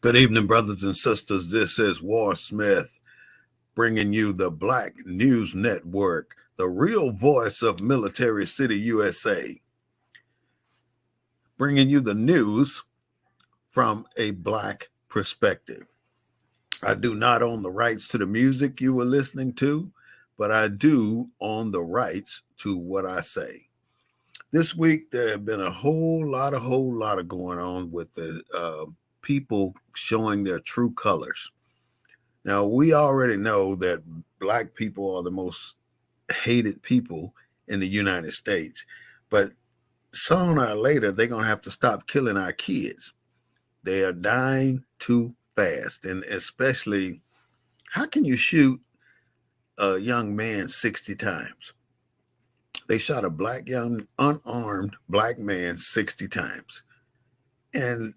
Good evening, brothers and sisters. This is War Smith bringing you the Black News Network, the real voice of Military City, USA, bringing you the news from a Black perspective. I do not own the rights to the music you were listening to, but I do own the rights to what I say. This week, there have been a whole lot of going on with the people showing their true colors. Now, we already know that Black people are the most hated people in the United States, but sooner or later, they're going to have to stop killing our kids. They are dying too fast. And especially, how can you shoot a young man 60 times? They shot a black young unarmed black man 60 times. And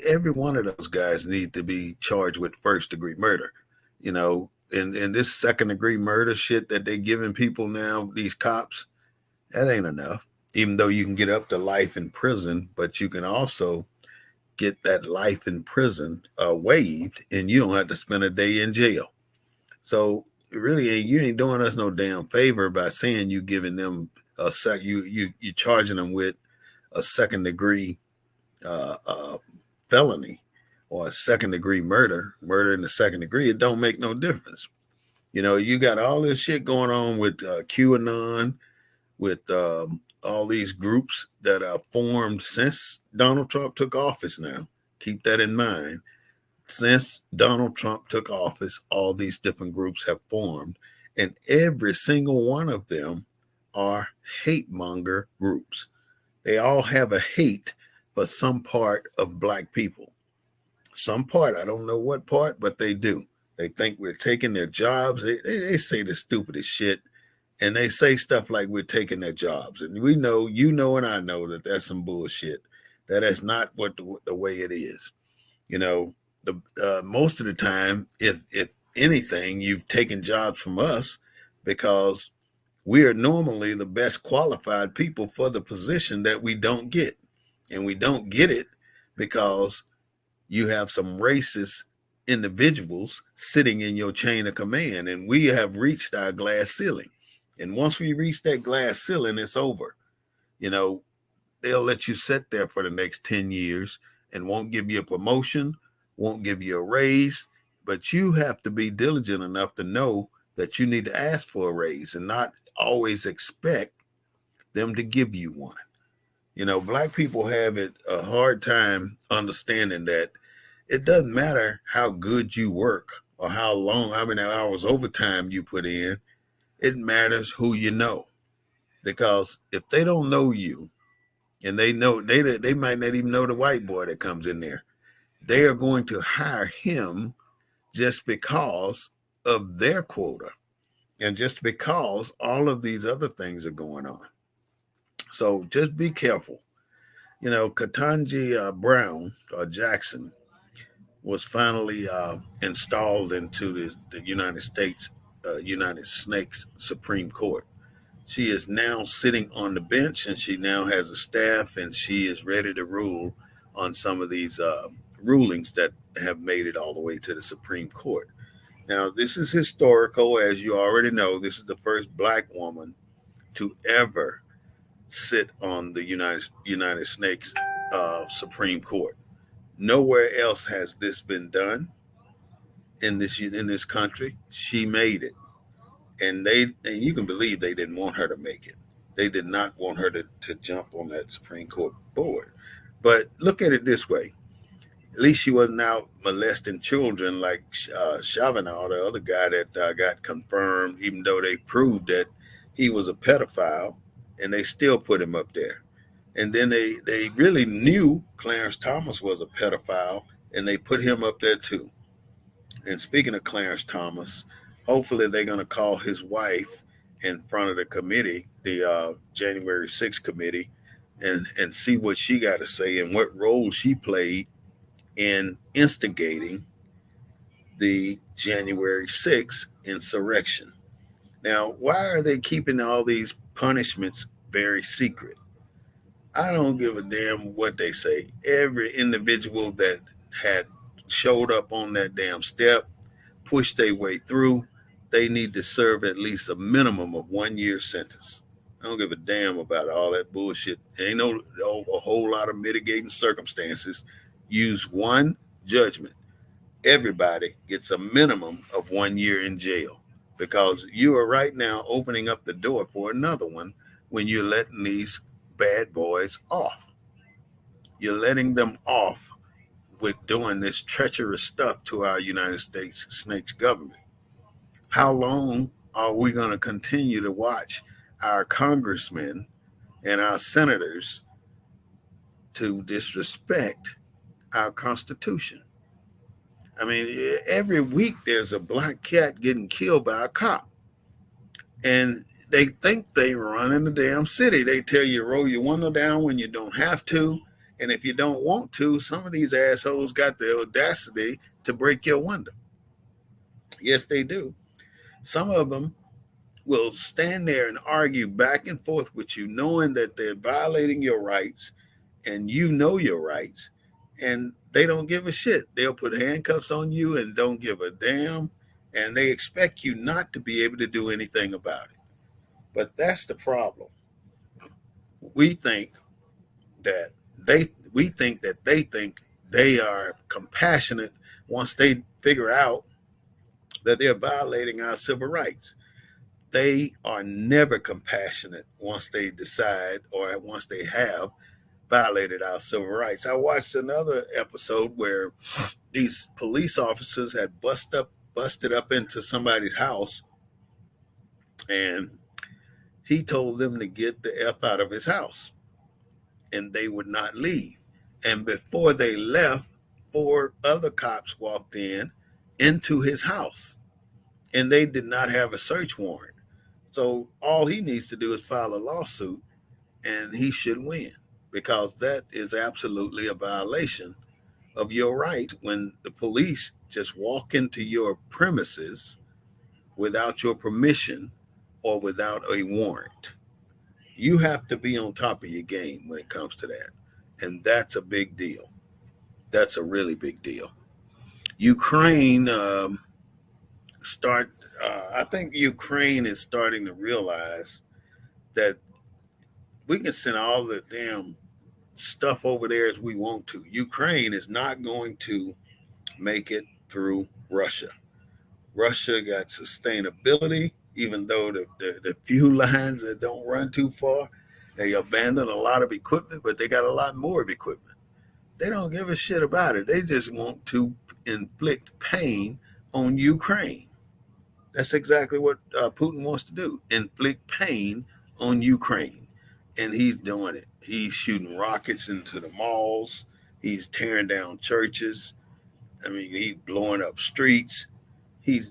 every one of those guys need to be charged with first degree murder. You know, and this second degree murder shit that they giving people now, these cops, that ain't enough. Even though you can get up to life in prison, but you can also get that life in prison waived, and you don't have to spend a day in jail. So really, you ain't doing us no damn favor by saying you giving them you charging them with a second degree uh, uh, felony or a second degree murder in the second degree. It don't make no difference. You know, you got all this shit going on with QAnon, with all these groups that are formed since Donald Trump took office now. Keep that in mind. Since Donald Trump took office, all these different groups have formed, and every single one of them are hate monger groups. They all have a hate for some part of Black people. Some part, I don't know what part, but they do. They think we're taking their jobs. They say the stupidest shit, and they say stuff like we're taking their jobs. And we know, you know, and I know that that's some bullshit. That is not what the way it is. You know, the most of the time, if anything, you've taken jobs from us because we are normally the best qualified people for the position that we don't get. And we don't get it because you have some racist individuals sitting in your chain of command. And we have reached our glass ceiling. And once we reach that glass ceiling, it's over. You know, they'll let you sit there for the next 10 years and won't give you a promotion, won't give you a raise. But you have to be diligent enough to know that you need to ask for a raise and not always expect them to give you one. You know, Black people have it a hard time understanding that it doesn't matter how good you work or how many hours overtime you put in. It matters who you know. Because if they don't know you, and they might not even know the white boy that comes in there, they are going to hire him just because of their quota and just because all of these other things are going on. So just be careful. You know, Katanji Brown or Jackson was finally installed into the United States, United Snakes Supreme Court. She is now sitting on the bench, and she now has a staff, and she is ready to rule on some of these rulings that have made it all the way to the Supreme Court. Now, this is historical, as you already know. This is the first Black woman to ever sit on the United States Supreme Court. Nowhere else has this been done in this country. She made it, and you can believe they didn't want her to make it. They did not want her to jump on that Supreme Court board. But look at it this way: at least she wasn't out molesting children like Chavanaugh, the other guy that got confirmed, even though they proved that he was a pedophile, and they still put him up there. And then they really knew Clarence Thomas was a pedophile, and they put him up there too. And speaking of Clarence Thomas, hopefully they're going to call his wife in front of the committee, the January 6th committee, and see what she got to say and what role she played in instigating the January 6th insurrection. Now, why are they keeping all these punishments very secret? I don't give a damn what they say. Every individual that had showed up on that damn step, pushed their way through, they need to serve at least a minimum of 1 year sentence. I don't give a damn about all that bullshit. Ain't a whole lot of mitigating circumstances. Use one judgment. Everybody gets a minimum of 1 year in jail because you are right now opening up the door for another one when you're letting these bad boys off. You're letting them off with doing this treacherous stuff to our United States snakes government. How long are we going to continue to watch our congressmen and our senators to disrespect our Constitution? I mean, every week there's a black cat getting killed by a cop, and they think they run in the damn city. They tell you roll your window down when you don't have to, and if you don't want to, some of these assholes got the audacity to break your window. Yes, they do. Some of them will stand there and argue back and forth with you, knowing that they're violating your rights and you know your rights, and they don't give a shit. They'll put handcuffs on you and don't give a damn, and they expect you not to be able to do anything about it. But that's the problem. We think that they think they are compassionate once they figure out that they're violating our civil rights. They are never compassionate once they decide or once they have violated our civil rights. I watched another episode where these police officers had busted up into somebody's house, and he told them to get the F out of his house, and they would not leave. And before they left, four other cops walked in into his house, and they did not have a search warrant. So all he needs to do is file a lawsuit, and he should win, because that is absolutely a violation of your rights when the police just walk into your premises without your permission or without a warrant. You have to be on top of your game when it comes to that. And that's a big deal. That's a really big deal. Ukraine I think Ukraine is starting to realize that we can send all the damn stuff over there as we want to. Ukraine is not going to make it through Russia. Russia got sustainability, even though the few lines that don't run too far, they abandon a lot of equipment, but they got a lot more of equipment. They don't give a shit about it. They just want to inflict pain on Ukraine. That's exactly what Putin wants to do, inflict pain on Ukraine. And he's doing it. He's shooting rockets into the malls. He's tearing down churches. I mean, he's blowing up streets. He's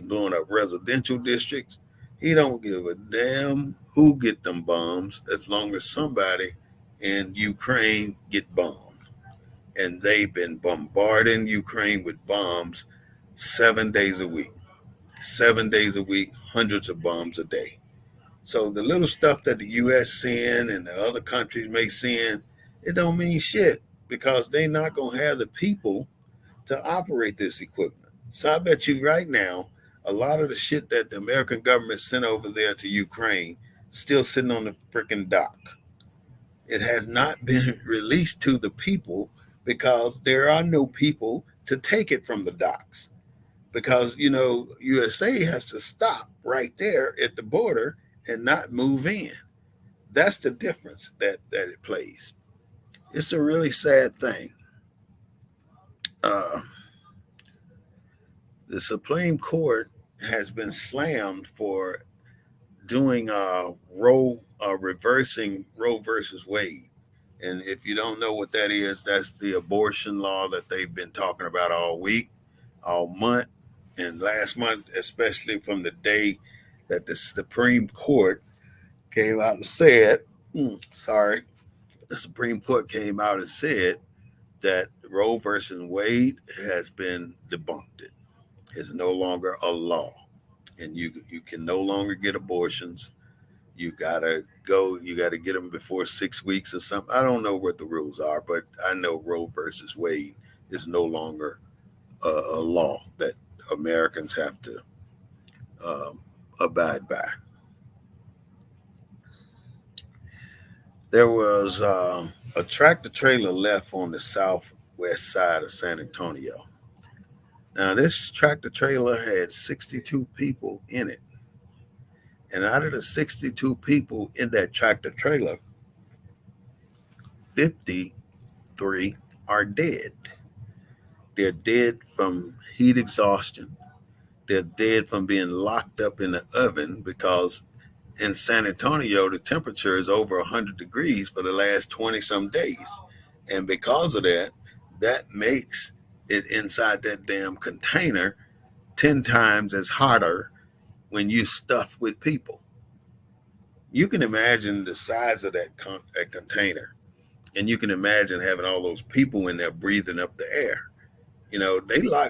blowing up residential districts. He don't give a damn who get them bombs as long as somebody in Ukraine get bombed. And they've been bombarding Ukraine with bombs 7 days a week. 7 days a week, hundreds of bombs a day. So the little stuff that the U.S. send and the other countries may send, it don't mean shit because they're not gonna have the people to operate this equipment. So I bet you right now, a lot of the shit that the American government sent over there to Ukraine still sitting on the freaking dock. It has not been released to the people because there are no people to take it from the docks. Because USA has to stop right there at the border and not move in. That's the difference that it plays. It's a really sad thing. Uh, the Supreme Court has been slammed for doing reversing Roe versus Wade. And if you don't know what that is, that's the abortion law that they've been talking about all week, all month, and last month, especially from the day that the Supreme Court came out and said, sorry, the Supreme Court came out and said that Roe versus Wade has been debunked. It is no longer a law, and you can no longer get abortions. You gotta go. You gotta get them before 6 weeks or something. I don't know what the rules are, but I know Roe versus Wade is no longer a law that Americans have to um, abide by. There was a tractor trailer left on the southwest side of San Antonio. Now, this tractor trailer had 62 people in it. And out of the 62 people in that tractor trailer, 53 are dead. They're dead from heat exhaustion. They're dead from being locked up in the oven because in San Antonio, the temperature is over 100 degrees for the last 20 some days. And because of that, that makes it inside that damn container 10 times as hotter when you stuff with people. You can imagine the size of that container, and you can imagine having all those people in there breathing up the air.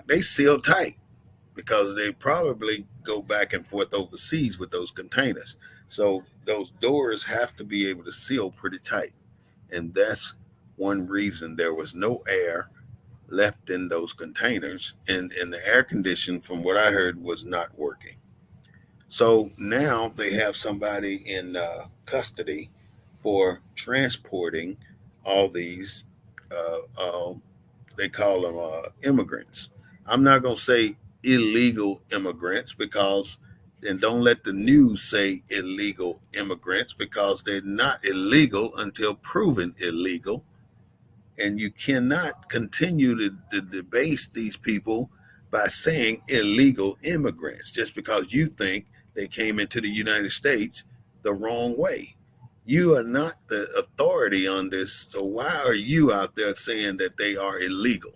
They seal tight because they probably go back and forth overseas with those containers. So those doors have to be able to seal pretty tight. And that's one reason there was no air left in those containers. And the air condition, from what I heard, was not working. So now they have somebody in custody for transporting all these they call them immigrants. I'm not going to say illegal immigrants because, and don't let the news say illegal immigrants because they're not illegal until proven illegal. And you cannot continue to debase these people by saying illegal immigrants just because you think they came into the United States the wrong way. You are not the authority on this. So why are you out there saying that they are illegal?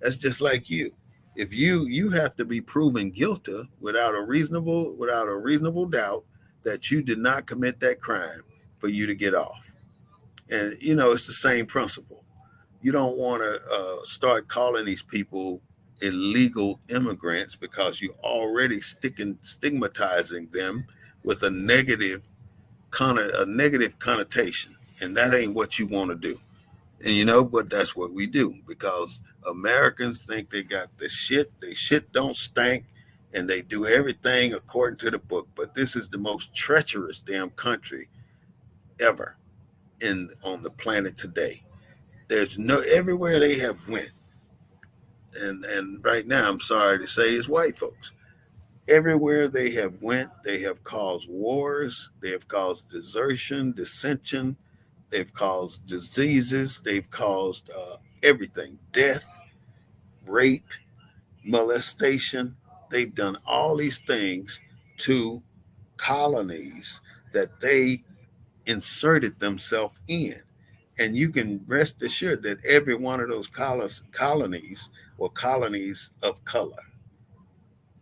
That's just like you. If you have to be proven guilty without a reasonable doubt that you did not commit that crime for you to get off. And it's the same principle. You don't want to start calling these people illegal immigrants because you already stigmatizing them with a negative connotation, and that ain't what you want to do. And but that's what we do because Americans think they got the shit. They shit don't stink, and they do everything according to the book. But this is the most treacherous damn country ever in on the planet today. There's no everywhere they have went, and right now I'm sorry to say it's white folks. Everywhere they have went, they have caused wars. They have caused desertion, dissension. They've caused diseases. They've caused everything, death, rape, molestation. They've done all these things to colonies that they inserted themselves in. And you can rest assured that every one of those colonies were colonies of color.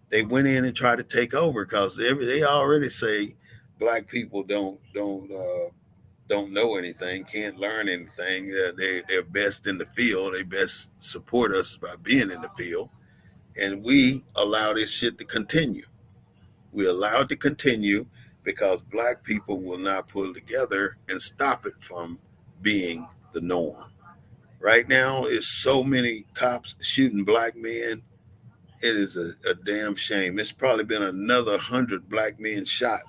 They went in and tried to take over because they already say black people don't know anything, can't learn anything. They're best in the field. They best support us by being in the field. And we allow this shit to continue. We allow it to continue because black people will not pull together and stop it from being the norm. Right now, it's so many cops shooting black men. It is a damn shame. It's probably been another 100 black men shot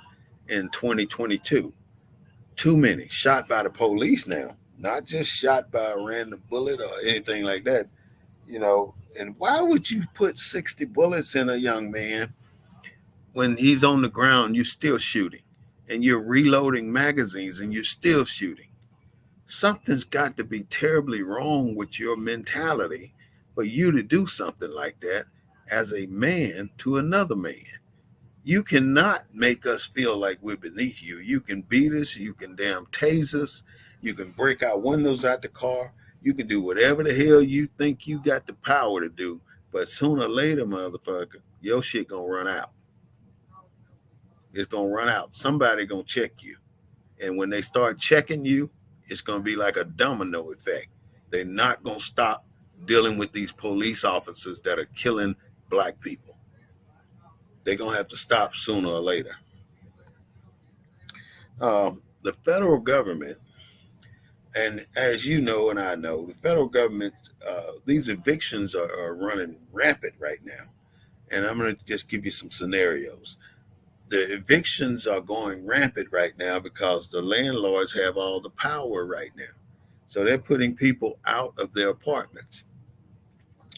in 2022. Too many shot by the police now, not just shot by a random bullet or anything like that. And why would you put 60 bullets in a young man when he's on the ground? You're still shooting, and you're reloading magazines, and you're still shooting. Something's got to be terribly wrong with your mentality for you to do something like that as a man to another man. You cannot make us feel like we're beneath you. You can beat us, you can damn tase us, you can break our windows out the car, you can do whatever the hell you think you got the power to do. But sooner or later, motherfucker, your shit gonna run out. It's gonna run out. Somebody gonna check you. And when they start checking you, it's gonna be like a domino effect. They're not gonna stop dealing with these police officers that are killing black people. They're gonna have to stop sooner or later. The federal government And as you know, and I know, the federal government, these evictions are running rampant right now. And I'm going to just give you some scenarios. The evictions are going rampant right now because the landlords have all the power right now. So they're putting people out of their apartments.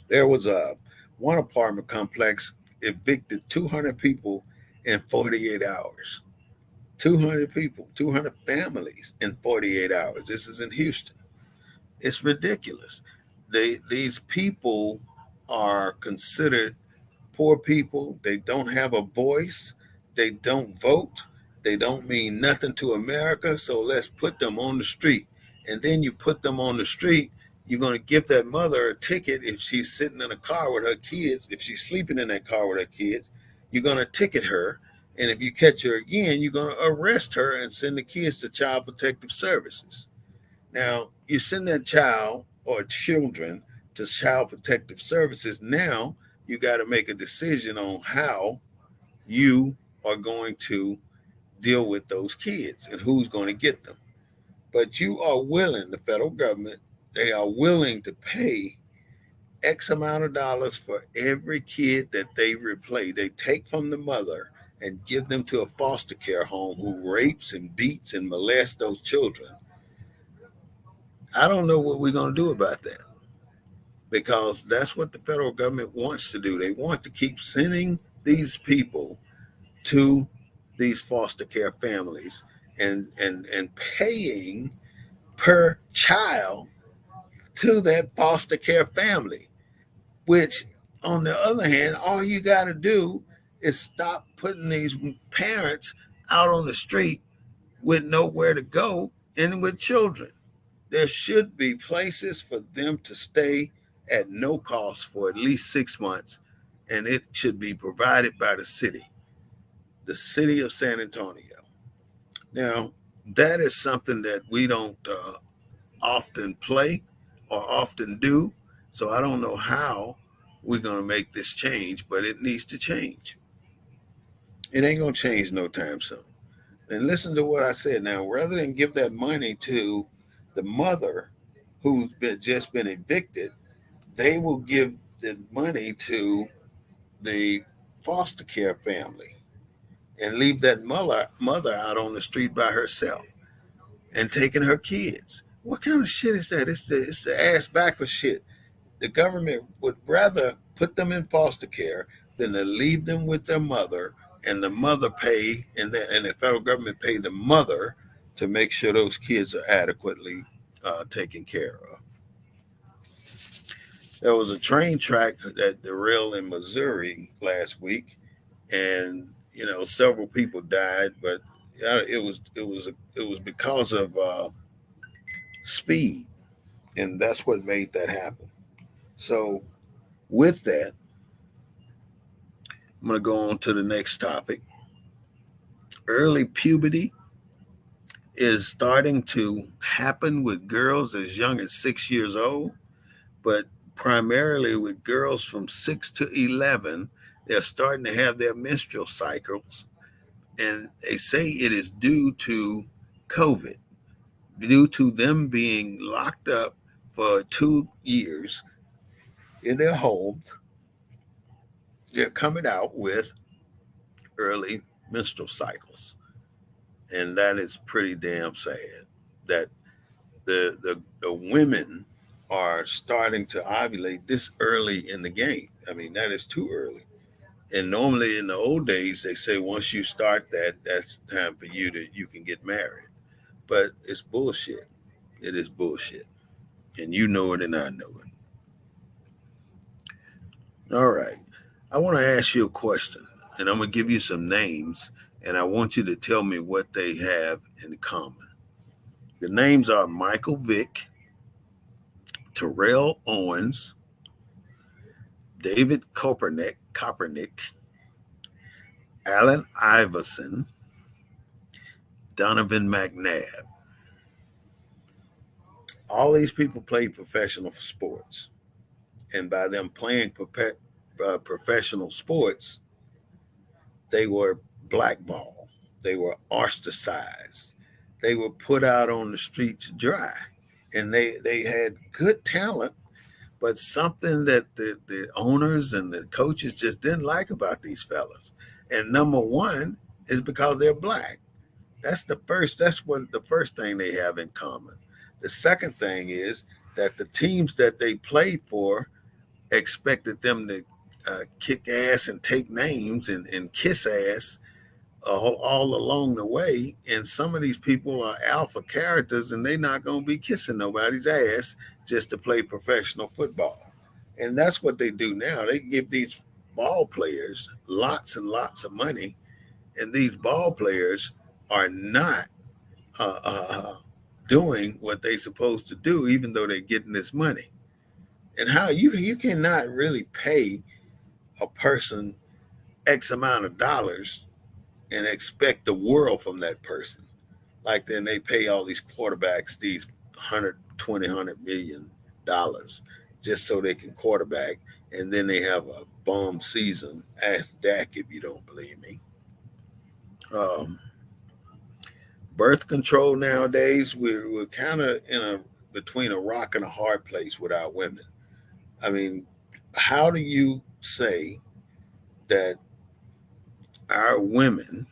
There was a one apartment complex evicted 200 people in 48 hours. 200 people, 200 families in 48 hours. This is in Houston. It's ridiculous. These people are considered poor people. They don't have a voice. They don't vote. They don't mean nothing to America. So let's put them on the street. And then you put them on the street, you're going to give that mother a ticket if she's sitting in a car with her kids. If she's sleeping in that car with her kids, you're going to ticket her. And if you catch her again, you're going to arrest her and send the kids to Child Protective Services. Now, you send that child or children to Child Protective Services. Now, you got to make a decision on how you are going to deal with those kids and who's going to get them. But you are willing, the federal government, they are willing to pay X amount of dollars for every kid that they replace. They take from the mother and give them to a foster care home who rapes and beats and molests those children. I don't know what we're going to do about that because that's what the federal government wants to do. They want to keep sending these people to these foster care families and paying per child to that foster care family, which on the other hand, all you got to do is stop putting these parents out on the street with nowhere to go and with children. There should be places for them to stay at no cost for at least 6 months, and it should be provided by the city of San Antonio. Now, that is something that we don't often play or often do, so I don't know how we're going to make this change, but it needs to change. It ain't going to change no time soon. And listen to what I said now. Rather than give that money to the mother who's just been evicted, they will give the money to the foster care family and leave that mother out on the street by herself and taking her kids. What kind of shit is that? It's the ass backwards shit. The government would rather put them in foster care than to leave them with their mother and the mother pay and the federal government pay the mother to make sure those kids are adequately taken care of. There was a train track that derailed in Missouri last week, and several people died, but it was because of speed, and that's what made that happen. So with that, I'm going to go on to the next topic. Early puberty is starting to happen with girls as young as 6 years old, but primarily with girls from 6 to 11. They're starting to have their menstrual cycles, and they say it is due to COVID, due to them being locked up for 2 years in their homes. They're coming out with early menstrual cycles. And that is pretty damn sad that the women are starting to ovulate this early in the game. I mean, that is too early. And normally in the old days, they say once you start that, that's time for you can get married. But it's bullshit. It is bullshit. And you know it and I know it. All right. I want to ask you a question, and I'm going to give you some names, and I want you to tell me what they have in common. The names are Michael Vick, Terrell Owens, David Kopernick, Allen Iverson, Donovan McNabb. All these people played professional sports, and by them playing professional sports, they were blackballed, they were ostracized, they were put out on the streets dry. and they had good talent, but something that the owners and the coaches just didn't like about these fellas. And number one is because they're black. That's what the first thing they have in common. The second thing is that the teams that they played for expected them to kick ass and take names and kiss ass all along the way. And some of these people are alpha characters, and they're not going to be kissing nobody's ass just to play professional football. And that's what they do now. They give these ball players lots and lots of money, and these ball players are not uh, uh, uh, doing what they're supposed to do, even though they're getting this money. And how you cannot really pay a person X amount of dollars and expect the world from that person. Like then they pay all these quarterbacks these 120 $100 million just so they can quarterback, and then they have a bum season. Ask Dak if you don't believe me. Um, Birth control nowadays, we're kind of in a between a rock and a hard place with our women. I mean, how do you say that our women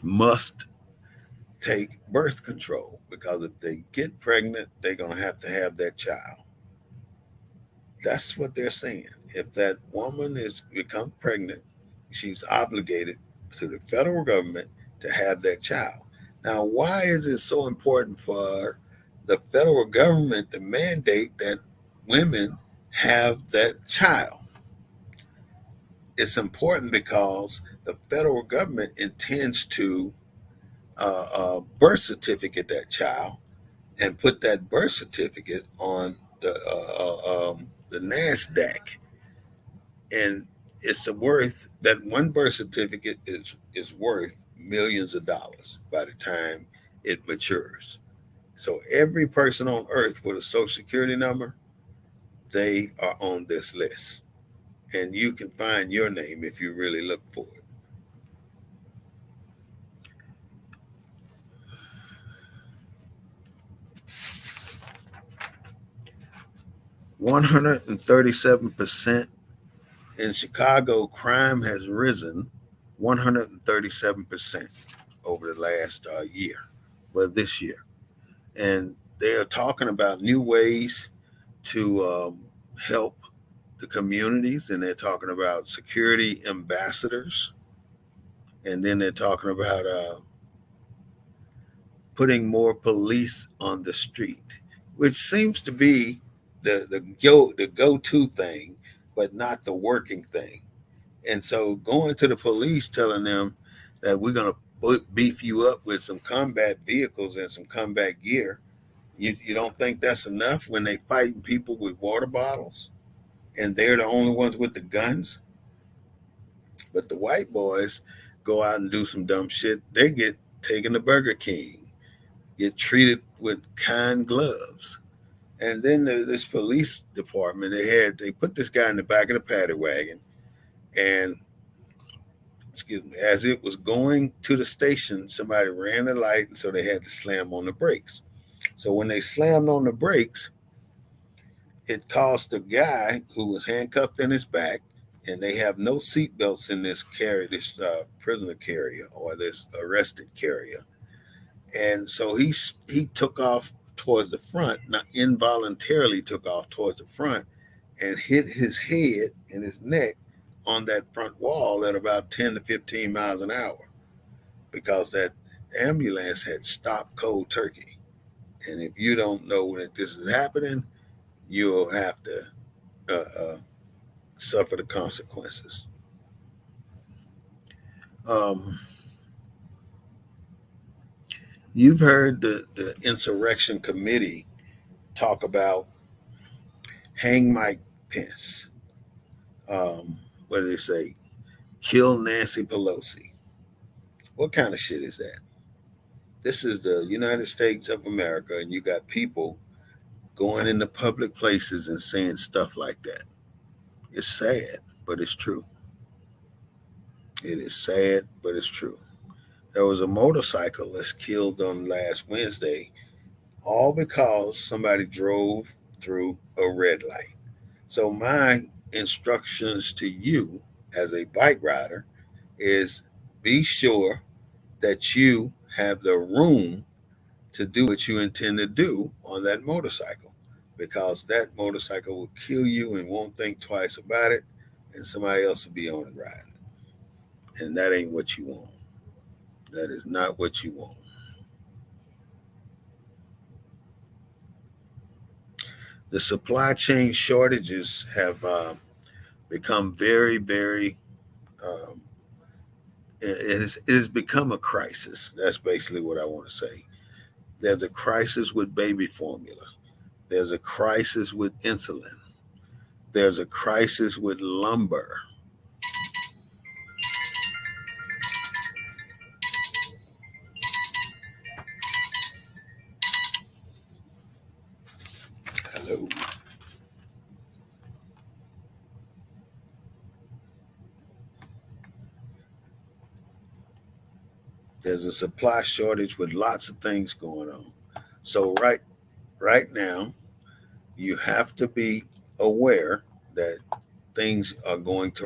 must take birth control? Because if they get pregnant, they're going to have that child. That's what they're saying. If that woman is become pregnant, she's obligated to the federal government to have that child. Now, why is it so important for the federal government to mandate that women have that child? It's important because the federal government intends to birth certificate that child and put that birth certificate on the NASDAQ, and it's the worth that one birth certificate is worth millions of dollars by the time it matures. So every person on earth with a social security number, they are on this list. And you can find your name if you really look for it. 137% in Chicago, crime has risen 137% over the last year, well, this year. And they are talking about new ways to help the communities, and they're talking about security ambassadors, and then they're talking about putting more police on the street, which seems to be the go to thing, but not the working thing. And so going to the police, telling them that we're going to beef you up with some combat vehicles and some combat gear. You don't think that's enough when they fighting people with water bottles and they're the only ones with the guns? But the white boys go out and do some dumb shit. They get taken to Burger King, get treated with kind gloves. And then this police department, they put this guy in the back of the paddy wagon, and excuse me, as it was going to the station, somebody ran the light, and so they had to slam on the brakes. So when they slammed on the brakes, it caused the guy who was handcuffed in his back, and they have no seatbelts in this prisoner carrier or this arrested carrier, and so he took off towards the front, not involuntarily took off towards the front, and hit his head and his neck on that front wall at about 10 to 15 miles an hour because that ambulance had stopped cold turkey. And if you don't know that this is happening, you'll have to uh, uh, suffer the consequences. Um, you've heard the insurrection committee talk about hang Mike Pence. What do they say? Kill Nancy Pelosi. What kind of shit is that? This is the United States of America, and you got people going into public places and saying stuff like that. It's sad, but it's true. It is sad, but it's true. There was a motorcyclist killed on last Wednesday all because somebody drove through a red light. So, my instructions to you as a bike rider is be sure that you have the room to do what you intend to do on that motorcycle because that motorcycle will kill you and won't think twice about it, and somebody else will be on it riding. And that ain't what you want. That is not what you want. The supply chain shortages have become very, very, um, it has become a crisis. That's basically what I want to say. There's a crisis with baby formula, there's a crisis with insulin, there's a crisis with lumber. Hello. There's a supply shortage with lots of things going on. So right now, you have to be aware that things are going to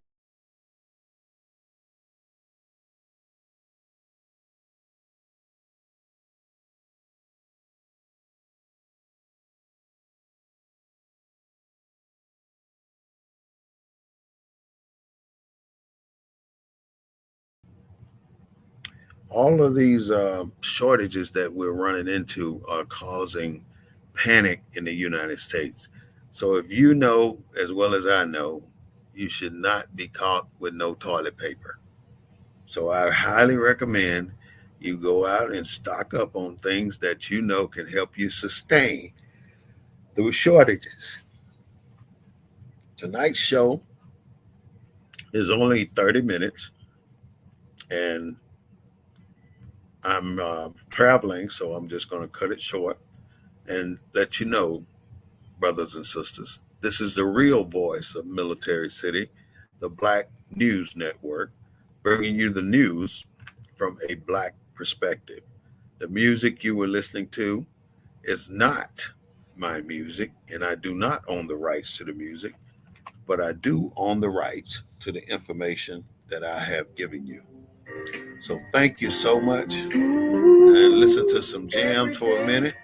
all of these shortages that we're running into are causing panic in the United States. So if you know as well as I know, you should not be caught with no toilet paper. So I highly recommend you go out and stock up on things that you know can help you sustain those shortages. Tonight's show is only 30 minutes, and I'm traveling, so I'm just going to cut it short and let you know, brothers and sisters, this is the real voice of Military City, the Black News Network, bringing you the news from a Black perspective. The music you were listening to is not my music, and I do not own the rights to the music, but I do own the rights to the information that I have given you. So thank you so much, and listen to some jams for a minute.